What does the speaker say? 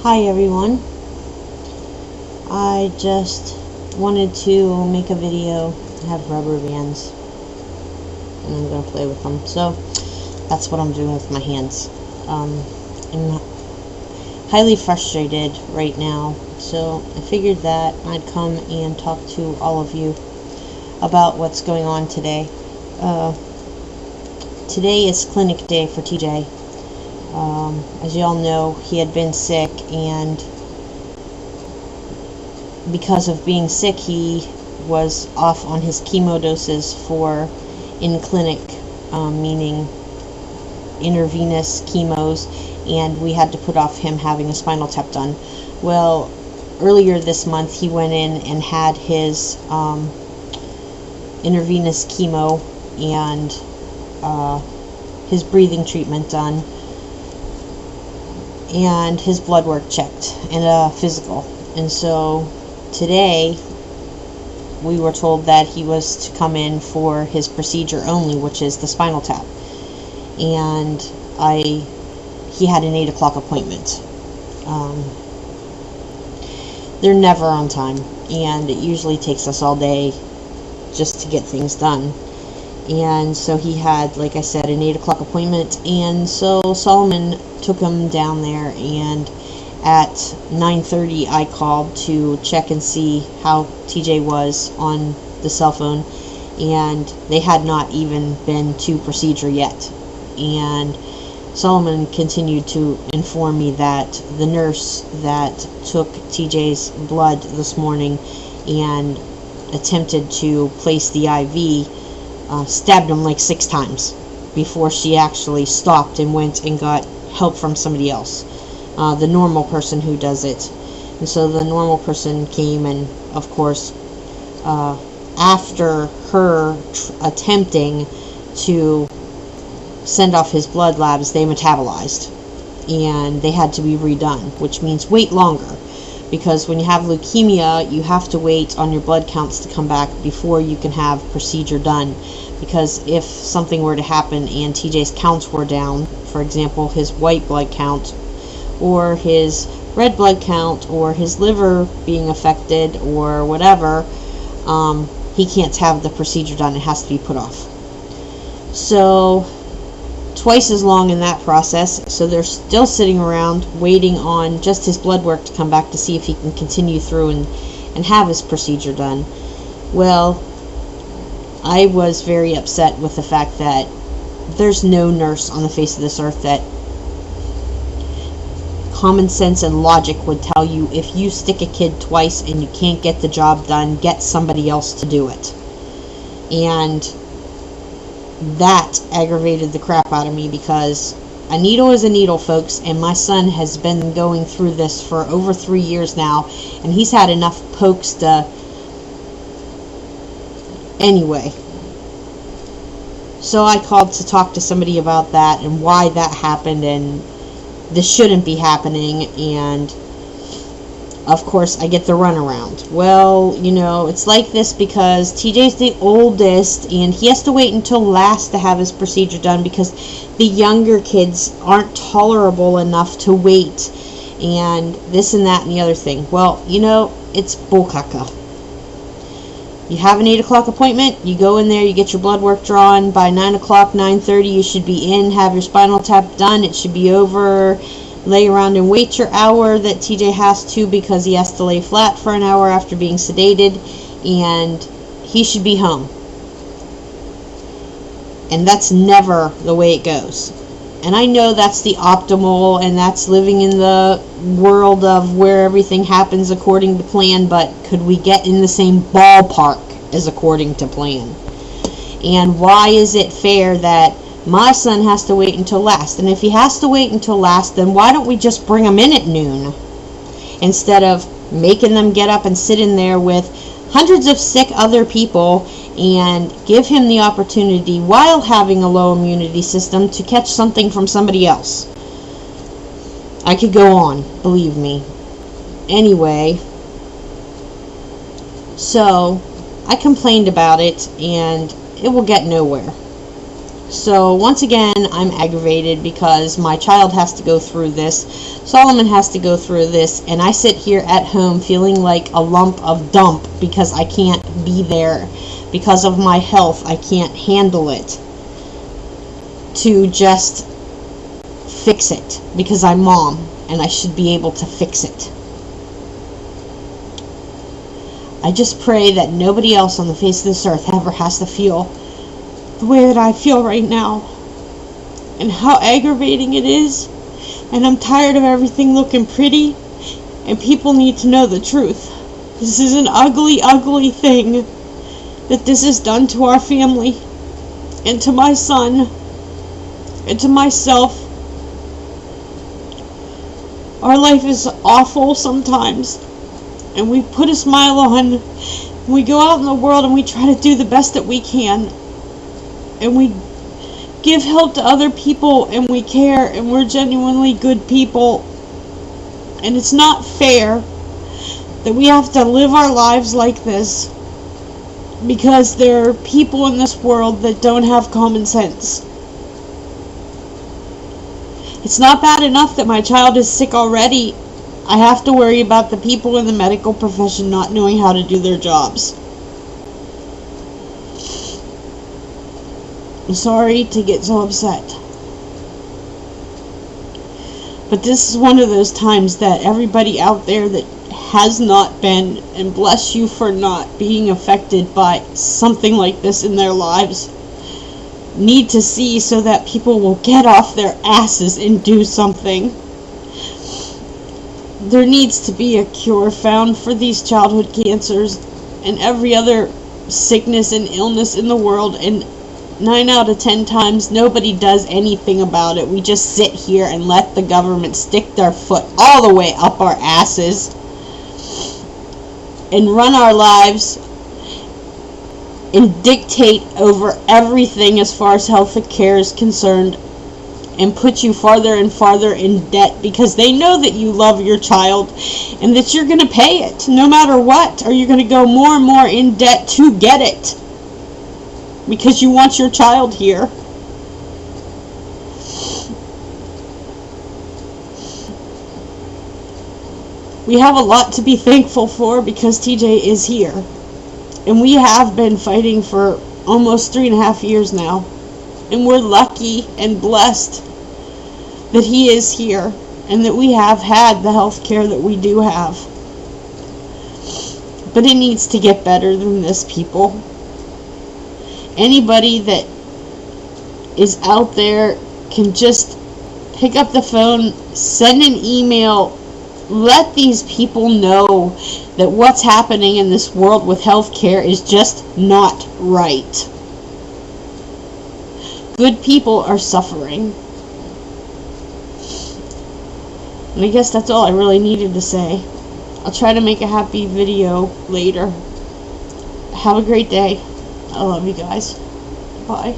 Hi everyone, I just wanted to make a video. I have rubber bands and I'm going to play with them, so that's what I'm doing with my hands. I'm highly frustrated right now, so I figured that I'd come and talk to all of you about what's going on today. Today is clinic day for TJ. As you all know, he had been sick, and because of being sick, he was off on his chemo doses for in-clinic, meaning intravenous chemos, and we had to put off him having a spinal tap done. Well, earlier this month, he went in and had his intravenous chemo and his breathing treatment done, and his blood work checked, and a physical. And so today we were told that he was to come in for his procedure only, which is the spinal tap. And he had an 8 o'clock appointment. They're never on time, and it usually takes us all day just to get things done. And so he had, like I said, an 8 o'clock appointment, and so Solomon took him down there, and at 9:30 I called to check and see how TJ was on the cell phone, and they had not even been to procedure yet. And Solomon continued to inform me that the nurse that took TJ's blood this morning and attempted to place the IV stabbed him like 6 times before she actually stopped and went and got help from somebody else, the normal person who does it. And so the normal person came, and of course after her attempting to send off his blood labs, they metabolized and they had to be redone, which means wait longer, because when you have leukemia, you have to wait on your blood counts to come back before you can have procedure done. Because if something were to happen and TJ's counts were down, for example, his white blood count, or his red blood count, or his liver being affected, or whatever, he can't have the procedure done. It has to be put off. So twice as long in that process. So they're still sitting around waiting on just his blood work to come back to see if he can continue through and have his procedure done. Well, I was very upset with the fact that there's no nurse on the face of this earth that common sense and logic would tell you, if you stick a kid twice and you can't get the job done, get somebody else to do it. And that aggravated the crap out of me, because a needle is a needle, folks, and my son has been going through this for over 3 years now, and he's had enough pokes to... Anyway, so I called to talk to somebody about that and why that happened, and this shouldn't be happening. And of course I get the runaround. Well, you know, it's like this because TJ's the oldest and he has to wait until last to have his procedure done, because the younger kids aren't tolerable enough to wait, and this and that and the other thing. Well, you know, it's bullcaca. You have an 8 o'clock appointment, you go in there, you get your blood work drawn. By 9 o'clock, 9:30, you should be in, have your spinal tap done. It should be over. Lay around and wait your hour that TJ has to, because he has to lay flat for an hour after being sedated, and he should be home. And that's never the way it goes. And I know that's the optimal, and that's living in the world of where everything happens according to plan, but could we get in the same ballpark as according to plan? And why is it fair that my son has to wait until last? And if he has to wait until last, then why don't we just bring him in at noon, instead of making them get up and sit in there with hundreds of sick other people, and give him the opportunity, while having a low immunity system, to catch something from somebody else. I could go on, believe me. Anyway, so I complained about it, and it will get nowhere. So once again, I'm aggravated because my child has to go through this. Solomon has to go through this, and I sit here at home feeling like a lump of dump because I can't be there. Because of my health, I can't handle it. To just fix it. Because I'm mom, and I should be able to fix it. I just pray that nobody else on the face of this earth ever has to feel the way that I feel right now, and how aggravating it is, and I'm tired of everything looking pretty, and people need to know the truth. This is an ugly, ugly thing that this has done to our family, and to my son, and to myself. Our life is awful sometimes, and we put a smile on, and we go out in the world and we try to do the best that we can. And we give help to other people, and we care, and we're genuinely good people. And it's not fair that we have to live our lives like this because there are people in this world that don't have common sense. It's not bad enough that my child is sick already. I have to worry about the people in the medical profession not knowing how to do their jobs. I'm sorry to get so upset. But this is one of those times that everybody out there that has not been, and bless you for not being affected by something like this in their lives, need to see, so that people will get off their asses and do something. There needs to be a cure found for these childhood cancers and every other sickness and illness in the world, and 9 out of 10 times nobody does anything about it. We just sit here and let the government stick their foot all the way up our asses and run our lives and dictate over everything as far as health care is concerned, and put you farther and farther in debt because they know that you love your child and that you're going to pay it no matter what, or you're going to go more and more in debt to get it. Because you want your child here. We have a lot to be thankful for because TJ is here. And we have been fighting for almost 3.5 years now. And we're lucky and blessed that he is here. And that we have had the health care that we do have. But it needs to get better than this, people. Anybody that is out there can just pick up the phone, send an email, let these people know that what's happening in this world with healthcare is just not right. Good people are suffering. And I guess that's all I really needed to say. I'll try to make a happy video later. Have a great day. I love you guys. Bye.